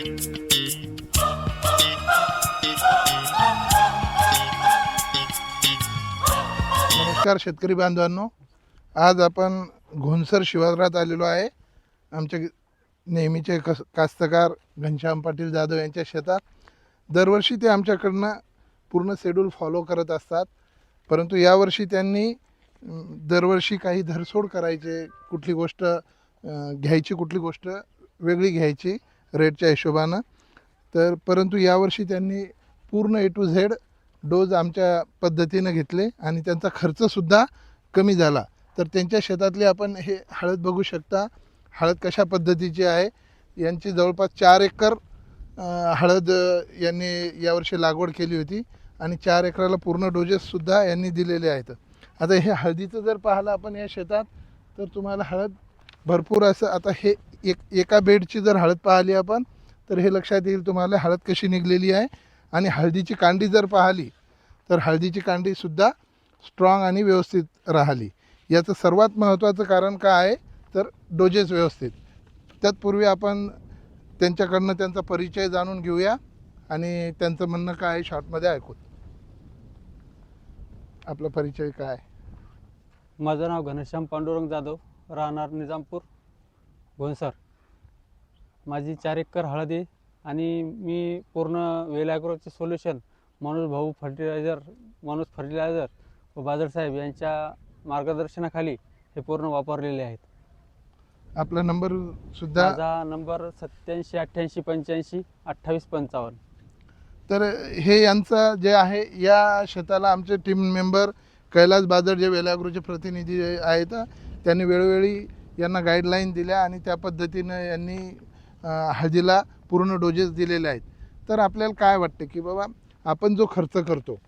नमस्कार शेतकरी बांधवांनो, आज आपण घोणसर शिवारात आलेलो आहे. आमचे नेहमीचे कास्तकार घनश्याम पाटील जाधव यांच्या शेतात. दरवर्षी ते आमच्याकडनं पूर्ण शेड्यूल फॉलो करत असतात, परंतु यावर्षी त्यांनी दरवर्षी काही धरसोड करायचे, कुठली गोष्ट घ्यायची, कुठली गोष्ट वेगळी घ्यायची रेटच्या हिशोबानं. तर परंतु यावर्षी त्यांनी पूर्ण ए टू झेड डोज आमच्या पद्धतीनं घेतले आणि त्यांचा खर्चसुद्धा कमी झाला. तर त्यांच्या शेतातली आपण हे हळद बघू शकता. हळद कशा पद्धतीची आहे. यांची जवळपास 4 एकर हळद यांनी यावर्षी लागवड केली होती आणि 4 एकराला पूर्ण डोजेससुद्धा यांनी दिलेले आहेत. आता हे हळदीचं जर पाहिलं आपण या शेतात, तर तुम्हाला हळद भरपूर असं, आता हे एका बेडची जर हळद पाहिली आपण, तर हे लक्षात येईल तुम्हाला हळद कशी निघलेली आहे. आणि हळदीची कांडी जर पाहिली, तर हळदीची कांडीसुद्धा स्ट्रॉंग आणि व्यवस्थित राहिली. याचं सर्वात महत्त्वाचं कारण काय आहे, तर डोजेस व्यवस्थित. तत्पूर्वी आपण त्यांच्याकडनं त्यांचा परिचय जाणून घेऊया आणि त्यांचं म्हणणं काय आहे शॉर्टमध्ये ऐकू. आपला परिचय काय? माझं नाव घनश्याम पांडुरंग जाधव, राहणार निजामपूर, घोणसर. माझी 4 एकर हळद आहे आणि मी पूर्ण वेल ॲग्रोचे सोल्युशन मनोज फर्टिलायझर व बादलसाहेब यांच्या मार्गदर्शनाखाली हे पूर्ण वापरलेले आहेत. आपला नंबर सुद्धा? माझा नंबर 87 88 85 28 55. तर हे यांचं जे आहे, या शेताला आमचे टीम मेंबर कैलास बादर जे वेल ॲग्रोचे प्रतिनिधी आहेत, त्यांनी वेळोवेळी यांना गाईडलाईन दिल्या आणि त्या पद्धतीनं यांनी हळदीला पूर्ण डोजेस दिलेले आहेत. तर आपल्याला काय वाटतं की बाबा आपण जो खर्च करतो,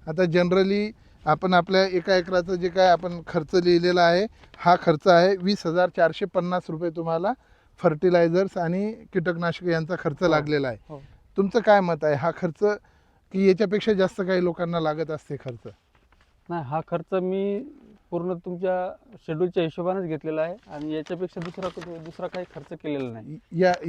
आता जनरली आपण आपल्या एका एकराचं जे काय आपण खर्च लिहिलेला आहे, हा खर्च आहे 20,450 रुपये तुम्हाला फर्टिलायझर्स आणि कीटकनाशक यांचा खर्च लागलेला आहे. तुमचं काय मत आहे, हा खर्च की याच्यापेक्षा जास्त काही लोकांना लागत असते खर्च? नाही, हा खर्च मी पूर्ण तुमच्या शेड्यूलच्या हिशोबानेच घेतलेला आहे आणि याच्यापेक्षा दुसरा काही खर्च केलेला नाही.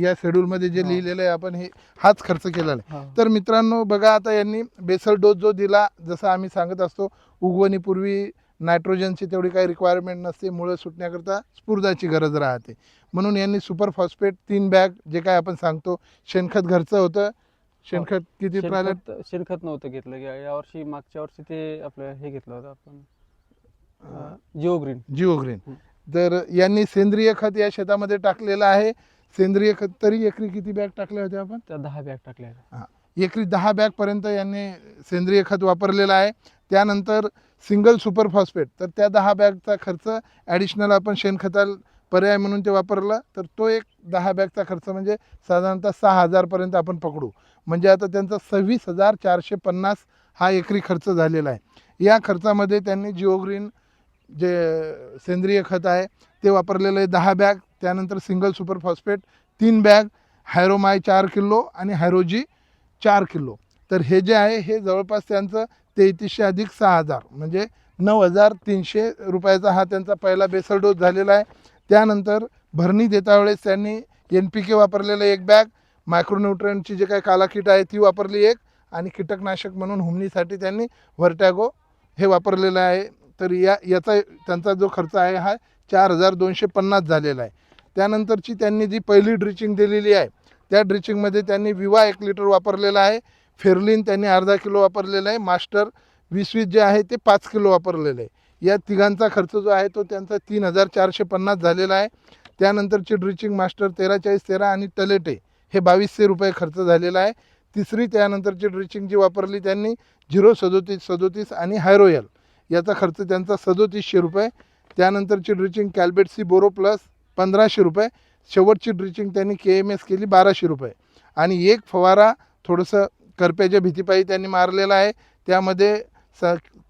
या शेड्यूलमध्ये जे लिहिलेलं आहे आपण हाच खर्च केलेला आहे. तर मित्रांनो बघा, आता यांनी बेसल डोस जो दिला, जसं आम्ही सांगत असतो, उगवणीपूर्वी नायट्रोजनची तेवढी काही रिक्वायरमेंट नसते, मुळं सुटण्याकरता स्फुरदाची गरज राहते, म्हणून यांनी सुपर फॉस्फेट 3 बॅग, जे काय आपण सांगतो शेणखत घरचं होतं. शेणखत किती राहिलं? शेणखत नव्हतं घेतलं, यावर्षी मागच्या वर्षी ते आपलं हे घेतलं होतं आपण, जिओ ग्रीन. तर यांनी सेंद्रिय खत या शेतामध्ये टाकलेलं आहे. सेंद्रिय खत तरी एकरी किती बॅग टाकले होते आपण? त्या 10 बॅग टाकल्या. एकरी 10 बॅग पर्यंत यांनी सेंद्रिय खत वापरलेलं आहे. त्यानंतर सिंगल सुपर फॉस्फेट, तर त्या 10 बॅगचा खर्च ॲडिशनल आपण शेणखताला पर्याय म्हणून ते वापरलं, तर तो एक 10 बॅगचा खर्च म्हणजे साधारणतः 6,000 पर्यंत आपण पकडू. म्हणजे आता त्यांचा 26,450 हा एकरी खर्च झालेला आहे. या खर्चामध्ये त्यांनी जिओ ग्रीन जे सेंद्रिय खत आहे ते वापरलेलं आहे 10 बॅग. त्यानंतर सिंगल सुपर फॉस्फेट 3 बॅग, हायरोमाय 4 किलो आणि हायरोजी 4 किलो. तर हे जे आहे हे जवळपास त्यांचं 3300 अधिक 6,000 म्हणजे 9,300 रुपयाचा हा त्यांचा पहिला बेसल डोस झालेला आहे. त्यानंतर भरणी देता वेळेस त्यांनी NPK वापरलेलं 1 बॅग, मायक्रोन्यूट्रंटची जे काही काला किट आहे ती वापरली 1, आणि कीटकनाशक म्हणून हुमणीसाठी त्यांनी व्हर्टॅगो हे वापरलेलं आहे. तर याचा त्यांचा जो खर्च आहे हा 4,250 झालेला आहे. त्यानंतरची त्यांनी जी पहिली ड्रिचिंग दिलेली आहे, त्या ड्रिचिंगमध्ये त्यांनी विवा 1 लिटर वापरलेला आहे, फेरलिन त्यांनी अर्धा किलो वापरलेला आहे, मास्टर 20-20 जे आहे ते 5 किलो वापरलेलं आहे. या तिघांचा खर्च जो आहे तो त्यांचा 3,450 झालेला आहे. त्यानंतरची ड्रिचिंग मास्टर 13-40-13 आणि टलेटे हे 2,200 रुपये खर्च झालेला आहे. तिसरी त्यानंतरची ड्रिचिंग जी वापरली त्यांनी 0-37-37 आणि हायरोयल, याचा खर्च त्यांचा 3,700 रुपये. त्यानंतरची ड्रिचिंग कॅल्बेटसी बोरो प्लस 1,500 रुपये. शेवटची ड्रिचिंग त्यांनी KMS केली 1,200 रुपये. आणि एक फवारा थोडंसं करप्याच्या भीतीपायी त्यांनी मारलेला आहे. त्यामध्ये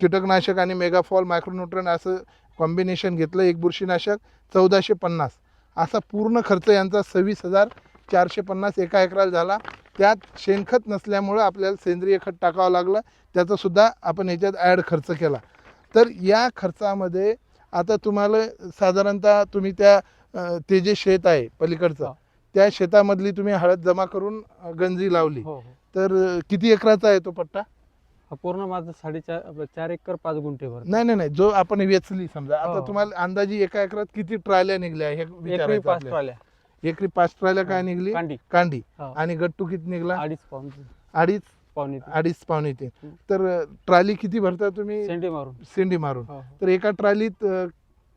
कीटकनाशक आणि मेगाफॉल मायक्रोन्यूट्रन असं कॉम्बिनेशन घेतलं, एक बुरशीनाशक 1,450. असा पूर्ण खर्च यांचा 26,450 एका एकराला झाला. त्यात शेणखत नसल्यामुळं आपल्याला सेंद्रिय खत टाकावं लागलं, त्याचासुद्धा आपण याच्यात ॲड खर्च केला. तर या खर्चामध्ये आता तुम्हाला साधारणतः तुम्ही ते जे शेत आहे पलीकडचं, त्या शेतामधली तुम्ही हळद जमा करून गंजी लावली. हो हो. तर किती एकराचा आहे तो पट्टा? हा पूर्ण माझं 4.5 एकर 5 गुंठे भर. नाही, जो आपण वेचली समजा, आता हो. तुम्हाला अंदाजी एका एकरात किती ट्रायल्या निघल्या हे एकरी विचारायचं 5 आपल्याला. ट्रॉल्या एकरी 5 ट्रायल्या काय हो. निघली? कांडी. कांडी. हो. आणि गट्टू किती निघला? 2.5 पाऊण अडीच पावणे 3 अडीच पावणे 3. हं. तर ट्राली किती भरता तुम्ही शेंडी मारून. शेंडी मारून? हो हो. तर एका ट्रालीत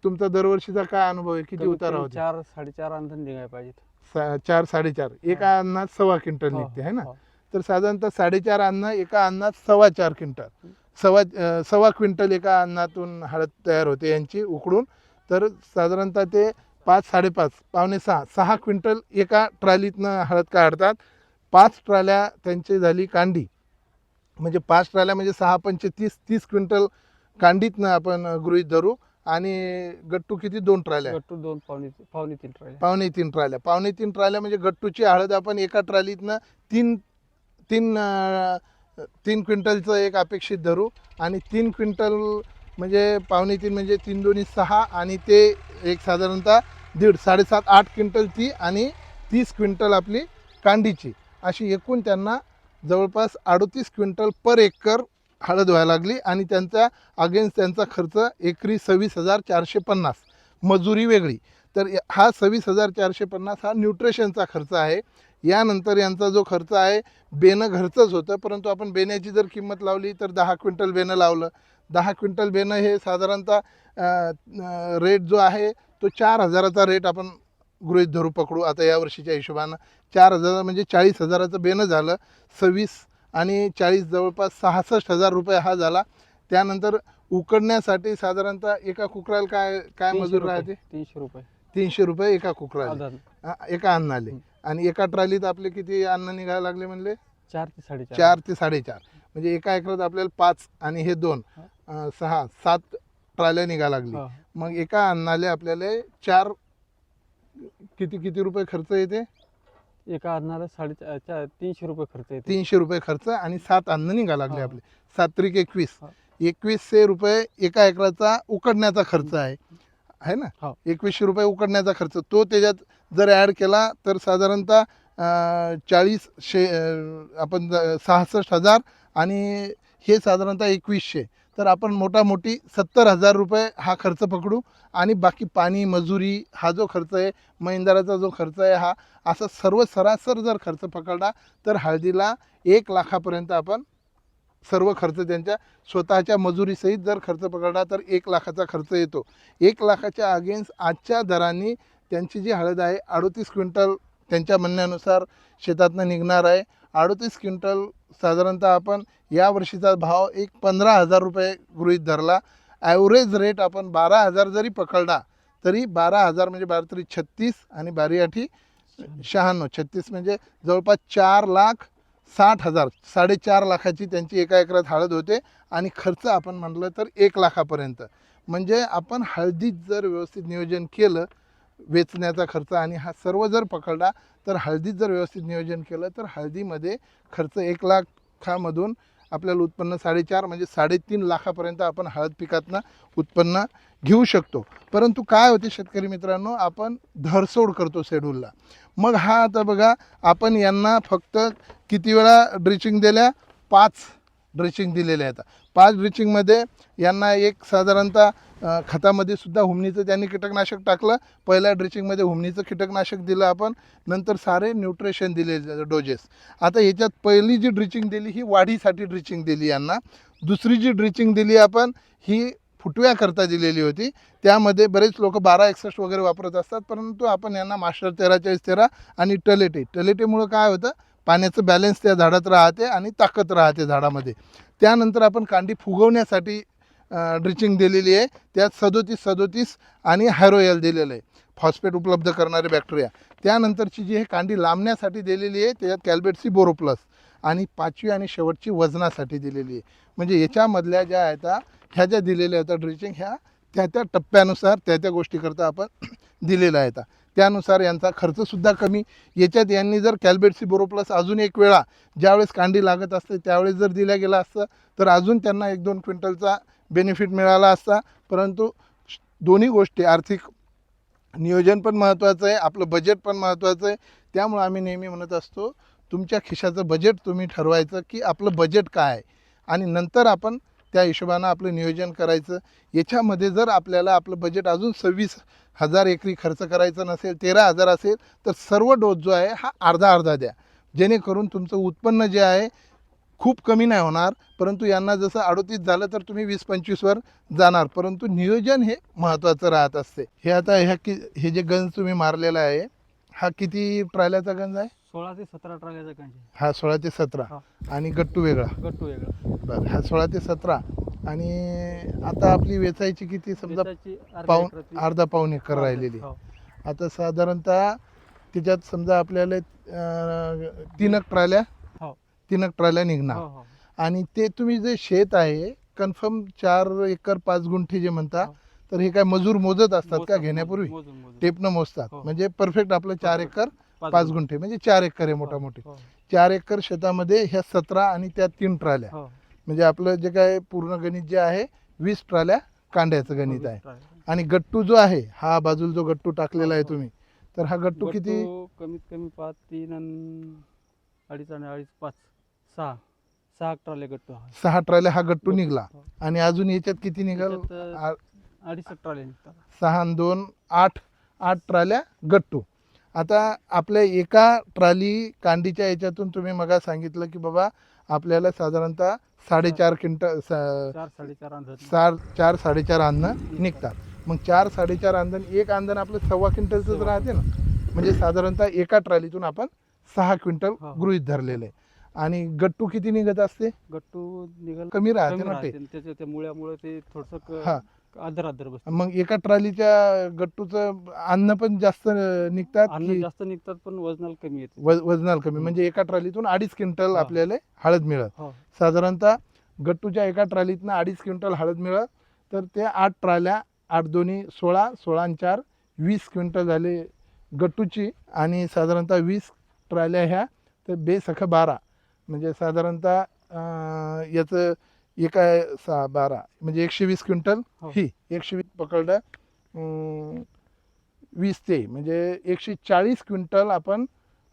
तुमचा दरवर्षीचा काय अनुभव आहे? किती उतारा होते? 4-4.5 अंदाज निघाय पाहिजेत. 4-4.5 एका अन्नात 1.25 क्विंटल हो, निघते है ना. हो. तर साधारणतः 4.5 अन्न एका अन्नात 4.25 क्विंटल, सव्वा क्विंटल एका अन्नातून हळद तयार होते यांची उकडून. तर साधारणतः ते 5-5.5 पावणे 6 क्विंटल एका ट्रालीतनं हळद काढतात. 5 ट्राल्या त्यांची झाली कांडी, म्हणजे 5 ट्राल्या म्हणजे 6-5 30 क्विंटल कांडीतनं आपण गृहीत धरू. आणि गट्टू किती? 2 ट्राल्या. गट्टू 2 पावणे 3 ट्रॉल्या. पावणे 3 ट्राल्या. पावणे 3 ट्राल्या म्हणजे गट्टूची हळद आपण एका ट्रालीतनं 3 क्विंटलचं एक अपेक्षित धरू. आणि 3 क्विंटल म्हणजे पावणे 3 म्हणजे 3 दोन्ही 6 आणि ते एक साधारणतः 7.5-8 क्विंटल ती आणि 30 क्विंटल आपली कांडीची, अशी एकूण त्यांना जवळपास 38 क्विंटल पर एकर हळद व्हायला लागली. आणि त्यांचा अगेन्स्ट त्यांचा खर्च एकरी 26,450 मजुरी वेगळी. तर हा 26,450 हा न्यूट्रिशनचा खर्च आहे. यानंतर यांचा जो खर्च आहे बेणं घरचंच होतं, परंतु आपण बेण्याची जर किंमत लावली तर 10 क्विंटल बेणं लावलं. 10 क्विंटल बेणं हे साधारणतः रेट जो आहे तो 4,000चा रेट आपण गृहीत धरू पकडू आता या वर्षीच्या हिशोबानं. 4,000 म्हणजे 40,000चं बेणं झालं. 26 आणि 40 जवळपास 66,000 रुपये हा झाला. त्यानंतर उकडण्यासाठी साधारणतः एका कुकराला काय 300 मजूर रुपये. राहते? 300 रुपये 300 रुपये एका कुकराला, आधार. एका अन्नाले. हं. आणि एका ट्रॉलीत आपले किती अन्न निघायला लागले म्हणले? 4 ते 4.5. 4 ते 4.5. म्हणजे एका एकरात आपल्याला 5 आणि हे 2 6-7 ट्रॉल्या निघायला लागली. हो. मग एका अन्नाले आपल्याला 4 किती रुपये खर्च येते? एका अन्नाला 300 रुपये खर्च येतो. 300 रुपये खर्च आणि 7 अन्न निघायला लागले हो. आपले. 7 21. हो. 2100 रुपये एका एकराचा उकडण्याचा खर्च आहे ना. हो. 2100 रुपये उकडण्याचा खर्च, तो त्याच्यात जर ॲड केला तर साधारणतः 40 आपण 66,000 आणि हे साधारणतः 2100. तर आपण मोठी 70,000 रुपये हा खर्च पकडू. आणि बाकी पाणी मजुरी हा जो खर्च आहे, महिंद्राचा जो खर्च आहे, हा असा सर्व सरासर जर खर्च पकडला तर हळदीला 1 लाखापर्यंत आपण सर्व खर्च त्यांच्या स्वतःच्या मजुरीसहित जर खर्च पकडला तर 1 लाखाचा खर्च येतो. 1 लाखाच्या अगेन्स्ट आजच्या दरांनी त्यांची जी हळद आहे 38 क्विंटल त्यांच्या म्हणण्यानुसार शेतातनं निघणार आहे. 38 क्विंटल साधारणतः आपण या वर्षीचा भाव एक 15,000 रुपये गृहीत धरला. ॲव्हरेज रेट आपण 12,000 जरी पकडला तरी 12,000 म्हणजे 12 36 आणि 12 96. 36 म्हणजे जवळपास 4,60,000, 4.5 लाखाची त्यांची एका एकरात हळद होते. आणि खर्च आपण म्हटलं तर 1 लाखापर्यंत. म्हणजे आपण हळदीत जर व्यवस्थित नियोजन केलं, वेचण्याचा खर्च आणि हा सर्व जर पकडला तर हळदीत जर व्यवस्थित नियोजन केलं तर हळदीमध्ये खर्च 1 लाखामधून आपल्याला उत्पन्न 4.5 म्हणजे 3.5 लाखापर्यंत आपण हळद पिकातनं उत्पन्न घेऊ शकतो. परंतु काय होते शेतकरी मित्रांनो, आपण धरसोड करतो शेड्यूलला. मग हा आता बघा, आपण यांना फक्त किती वेळा ड्रिचिंग दिल्या? 5 ड्रिचिंग दिलेल्या आहेत. 5 ड्रिचिंगमध्ये यांना एक साधारणतः खतामध्ये सुद्धा हुमणीचं त्यांनी कीटकनाशक टाकलं. पहिल्या ड्रिचिंगमध्ये हुमणीचं कीटकनाशक दिलं आपण, नंतर सारे न्यूट्रिशन दिले डोजेस. आता याच्यात पहिली जी ड्रिचिंग दिली ही वाढीसाठी ड्रिचिंग दिली यांना. दुसरी जी ड्रिचिंग दिली आपण ही फुटव्याकरता दिलेली होती. त्यामध्ये बरेच लोक 1261 वगैरे वापरत असतात, परंतु आपण यांना मास्टर 13-40-13 आणि टलेटेमुळं काय होतं, पाण्याचं बॅलन्स त्या झाडात राहते आणि ताकद राहते झाडामध्ये. त्यानंतर आपण कांडी फुगवण्यासाठी ड्रिचिंग दिलेली आहे. त्यात 37-37 आणि हायरोयल दिलेलं आहे, फॉस्फेट उपलब्ध करणारे बॅक्टेरिया. त्यानंतरची जी हे कांडी लांबण्यासाठी दिलेली आहे त्याच्यात कॅल्बेटसी बोरोप्लस. आणि 5वी आणि शेवटची वजनासाठी दिलेली आहे. म्हणजे याच्यामधल्या ज्या आहेत ह्या ज्या दिलेल्या होत्या ड्रिचिंग, ह्या त्या टप्प्यानुसार त्या गोष्टीकरता आपण दिलेल्या आहेत. त्यानुसार यांचा खर्चसुद्धा कमी. याच्यात यांनी जर कॅल्बेटसी बोरोप्लस अजून एक वेळा ज्यावेळेस कांडी लागत असते त्यावेळेस जर दिल्या गेला असतं तर अजून त्यांना 1-2 क्विंटलचा बेनिफिट मिळाला असता. परंतु दोन्ही गोष्टी आर्थिक नियोजन पण महत्त्वाचं आहे, आपलं बजेट पण महत्त्वाचं आहे. त्यामुळे आम्ही नेहमी म्हणत असतो, तुमच्या खिशाचं बजेट तुम्ही ठरवायचं की आपलं बजेट काय आहे, आणि नंतर आपण त्या हिशोबानं आपलं नियोजन करायचं. याच्यामध्ये जर आपल्याला आपलं बजेट अजून 26,000 एकरी खर्च करायचं नसेल, 13,000 असेल, तर सर्व डोस जो आहे हा अर्धा अर्धा द्या, जेणेकरून तुमचं उत्पन्न जे आहे खूप कमी नाही होणार. परंतु यांना जसं 38 झालं तर तुम्ही 20-25 वर जाणार, परंतु नियोजन हे महत्त्वाचं राहत असते. हे आता हे जे गंज तुम्ही मारलेला आहे, हा किती ट्रायलाचा गंज आहे? 16 ते 17 ट्रॉल्याचा गंज आहे. हा 16 ते 17 हा. आणि गट्टू वेगळा. गट्टू वेगळा. बरं, हा 16 ते 17. आणि आता आपली वेचायची किती, समजा वेचायची अर्धा पाऊण एकराची. अर्धा पाऊण एकर राहिलेली. हो. आता साधारणतः त्याच्यात समजा आपल्याला 3 ट्रायल्या हो. 3 ट्रायल्या निघणार. हो, हो. आणि ते तुम्ही जे शेत आहे कन्फर्म 4 एकर 5 गुंठे जे म्हणता, हो. तर हे काय मजूर मोजत असतात का मोजून- घेण्यापूर्वी? मोजून- मोजून. टेपनं मोजतात, हो. म्हणजे परफेक्ट आपलं 4 एकर 5 गुंठे म्हणजे 4 एकर आहे मोठा मोठी. हो. 4 एकर शेतामध्ये ह्या 17 आणि त्या 3 ट्राल्या, हो. म्हणजे आपलं जे काय पूर्ण गणित जे आहे 20 ट्राल्या कांड्याचं गणित आहे. आणि गट्टू जो आहे, हा बाजूला जो गट्टू टाकलेला आहे तुम्ही, तर हा गट्टू किती? गट्टू कमीत कमी 5, 3 आणि 2.5 आणि 2.5, 5, 6 ट्रॉले गट्टू आहे. 6 ट्राल्या हा गट्टू निघला. हो. आणि अजून याच्यात किती निघाल? याच्यात 2.5 ट्रॉले निघतात. 6 आणि 2 8 ट्राल्या गट्टू. आता आपल्या एका ट्राली कांडीच्या याच्यातून तुम्ही मग सांगितलं की बाबा आपल्याला साधारणतः 4.5 क्विंटल 4-4.5 अंदाज. 4-4.5 अंधन निघतात. मग 4-4.5 अंधन, एक अंधन आपलं 1.25 क्विंटलचंच राहते ना, म्हणजे साधारणतः एका ट्रालीतून आपण 6 क्विंटल हो. गृहीत धरलेलं आहे. आणि गट्टू किती निघत असते? गट्टू निघाल कमी राहते कमी ना ते. राहते. त्याच्या त्या मुळ्यामुळे ते थोडस हा. आदर बसते. मग एका ट्रालीच्या गट्टूचं अन्न पण जास्त निघतात अन्न की जास्त निघतात पण वजनाला कमी येते. वजनाला कमी? म्हणजे एका ट्रालीतून 2.5 क्विंटल हा. आपल्याला हळद मिळत. हो. साधारणतः गट्टूच्या एका ट्रालीतनं 2.5 क्विंटल हळद मिळत, तर ते 8 ट्राल्या, 8 दोन्ही 16, 16 आणि 4 20 क्विंटल झाले गट्टूची. आणि साधारणतः 20 ट्राल्या ह्या, तर बेसखं 12, म्हणजे साधारणतः याचं एका 6 12 म्हणजे 120 क्विंटल. हो. ही 120 पकडलं, 20 ते म्हणजे 140 क्विंटल आपण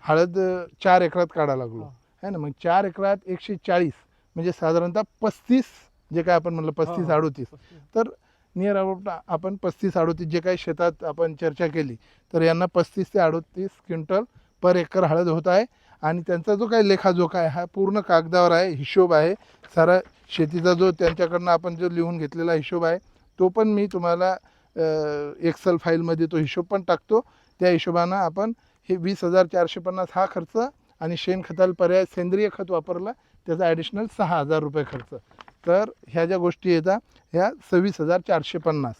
हळद 4 एकरात काढायला लागलो, हो. है ना. मग 4 एकरात 140 म्हणजे साधारणतः 35, जे काय आपण म्हणलं 35-38, तर नियर अबाउट आपण 35-38 जे काही शेतात आपण चर्चा केली, तर यांना 35 ते 38 क्विंटल पर एकर हळद होत आहे. आणि त्यांचा जो काही लेखाजोखा आहे हा पूर्ण कागदावर आहे, हिशोब आहे सारा शेतीचा, जो त्यांच्याकडनं आपण जो लिहून घेतलेला हिशोब आहे तो पण मी तुम्हाला एक्सेल फाईलमध्ये तो हिशोब पण टाकतो. त्या हिशोबानं आपण हे 20,450 हा खर्च, आणि शेणखताला पर्याय सेंद्रिय खत वापरला त्याचा ॲडिशनल 6,000 रुपये खर्च, तर ह्या ज्या गोष्टी येतात ह्या 26,450.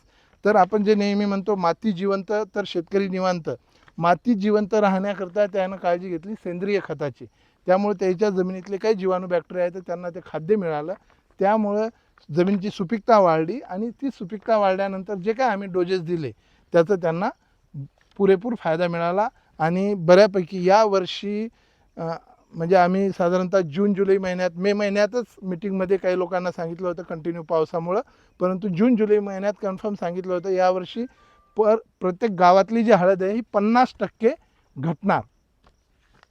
तर आपण जे नेहमी म्हणतो माती जिवंत तर शेतकरी निवांत, माती जिवंत राहण्याकरता त्यानं काळजी घेतली सेंद्रिय खताची. त्यामुळे त्याच्या जमिनीतले काही जीवाणू बॅक्टेरिया आहेत तर त्यांना ते खाद्य मिळालं, त्यामुळं जमिनीची सुपीकता वाढली. आणि ती सुपीकता वाढल्यानंतर जे काय आम्ही डोजेस दिले त्याचा त्यांना पुरेपूर फायदा मिळाला. आणि बऱ्यापैकी यावर्षी म्हणजे आम्ही साधारणतः जून जुलै महिन्यात, मे महिन्यातच मिटिंगमध्ये काही लोकांना सांगितलं होतं कंटिन्यू पावसामुळं, परंतु जून जुलै महिन्यात कन्फर्म सांगितलं होतं यावर्षी प्रत्येक गावातली जी हळद आहे ही 50% घटणार.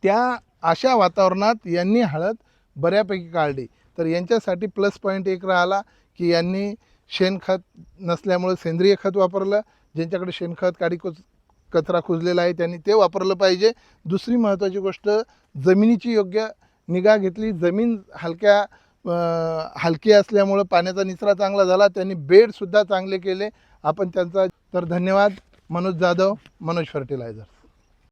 त्या अशा वातावरणात यांनी हळद बऱ्यापैकी काढली. तर यांच्यासाठी प्लस पॉईंट एक राहिला की यांनी शेणखत नसल्यामुळे सेंद्रिय खत वापरलं. ज्यांच्याकडे शेणखत कचरा कुजलेला आहे त्यांनी ते वापरलं पाहिजे. दुसरी महत्त्वाची गोष्ट, जमिनीची योग्य निगा घेतली. जमीन हलकी असल्यामुळं पाण्याचा निचरा चांगला झाला. त्यांनी बेडसुद्धा चांगले केले आपण त्यांचा. तर धन्यवाद. मनोज जाधव, मनोज फर्टिलायझर.